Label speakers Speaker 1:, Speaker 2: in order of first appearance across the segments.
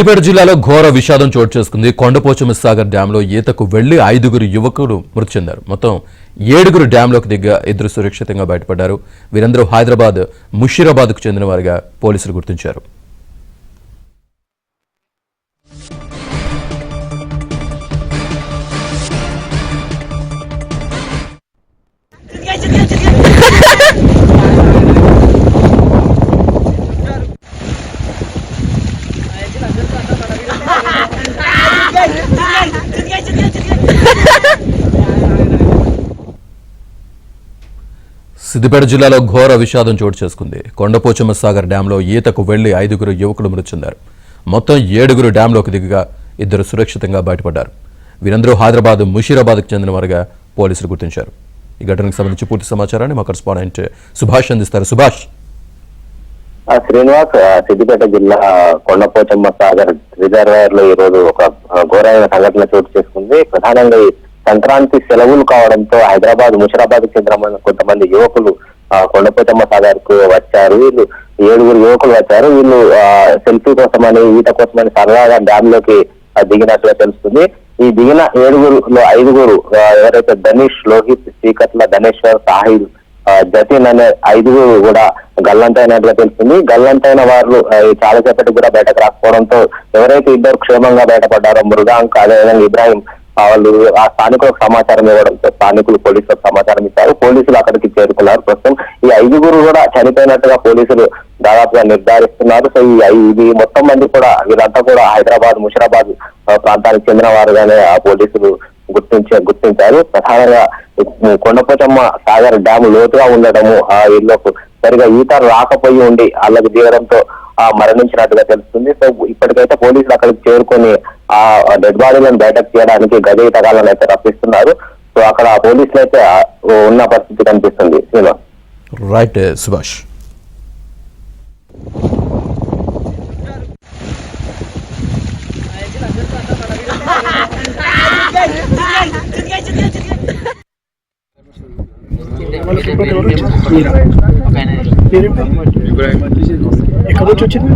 Speaker 1: సిద్దిపేట జిల్లాలో ఘోర విషాదం చోటు చేసుకుంది. కొండపోచమ్మ సాగర్ డ్యాంలో ఈతకు వెళ్లి 5 యువకులు మృతి చెందారు. మొత్తం 7 డ్యాంలోకి దిగ్గా 2 సురక్షితంగా బయటపడ్డారు. వీరందరూ హైదరాబాద్ ముషీరాబాద్కు చెందిన వారిగా పోలీసులు గుర్తించారు. సిద్దిపేట జిల్లాలో ఘోర విషాదం చోటు చేసుకుంది. కొండపోచమ్మ సాగర్ డ్యాంలో ఈతకు వెళ్లి 5 యువకులు మృతి చెందారు. మొత్తం 7 డ్యాంలోకి దిగగా 2 సురక్షితంగా బయటపడ్డారు. వీరందరూ హైదరాబాద్ ముషీరాబాద్కు చెందిన వారిగా పోలీసులు గుర్తించారు. ఈ ఘటనకు సంబంధించి పూర్తి సమాచారాన్ని మా కరెస్పాండెంట్ సుభాష్ అందిస్తారు. సుభాష్.
Speaker 2: శ్రీనివాస్, సిద్దిపేట జిల్లా కొండపోచమ్మ సాగర్ రిజర్వాయర్ లో ఈ రోజు ఒక ఘోరమైన సంఘటన చోటు చేసుకుంది. ప్రధానంగా సంక్రాంతి సెలవులు కావడంతో హైదరాబాద్ ముషీరాబాద్ చెందిన కొంతమంది యువకులు కొండపోచమ్మ సాగర్ కు వచ్చారు. వీళ్ళు 7 యువకులు వచ్చారు. వీళ్ళు సెల్ఫీ కోసమని, ఈత కోసమని సరదాగా డ్యామ్ లోకి దిగినట్టుగా తెలుస్తుంది. ఈ దిగిన 7లో 5 ఎవరైతే ధనీష్, లోహిత్, శ్రీకట్ల, ధనేశ్వర్, సాహిల్, జతిన్ అనే 5 కూడా గల్లంతైనట్టుగా తెలుస్తుంది. గల్లంతైన వారు చాలా సేపటికి కూడా బయటకు రాకపోవడంతో ఎవరైతే 2 క్షేమంగా బయటపడ్డారో మృగాంక్, అదేవిధంగా ఇబ్రాహిం, వాళ్ళు ఆ స్థానికులకు సమాచారం ఇవ్వడంతో స్థానికులు పోలీసులకు సమాచారం ఇచ్చారు. పోలీసులు అక్కడికి చేరుకున్నారు. ప్రస్తుతం ఈ 5 కూడా చనిపోయినట్టుగా పోలీసులు దాదాపుగా నిర్ధారిస్తున్నారు. సో ఈ మొత్తం మంది కూడా వీళ్ళంతా కూడా హైదరాబాద్ ముషీరాబాద్ ప్రాంతానికి చెందిన వారుగానే ఆ పోలీసులు గుర్తించారు. ప్రధానంగా కొండపోచమ్మ సాగర్ డ్యామ్ లోతుగా ఉండటము, ఆ ఇళ్లకు సరిగా ఈత రాకపోయి ఉండి వాళ్ళకి దిగడంతో మరణించినట్టుగా తెలుస్తుంది. సో ఇప్పటికైతే పోలీసులు అక్కడికి చేరుకొని ఆ డెడ్ బాడీలను బయటకు తీయడానికి గజ ఈతగాళ్ళను అయితే రప్పిస్తున్నారు. సో అక్కడ పోలీసులు అయితే ఉన్న పరిస్థితి కనిపిస్తుంది.
Speaker 1: రైట్ సుభాష్.
Speaker 3: ఎక్కడ నుంచి వచ్చింది?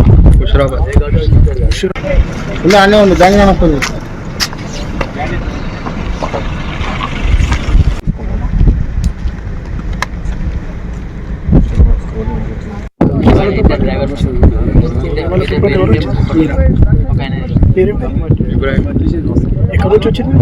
Speaker 3: అన్నీ ఉంది. తెలంగాణ వస్తుంది. ఎక్కడ నుంచి వచ్చింది?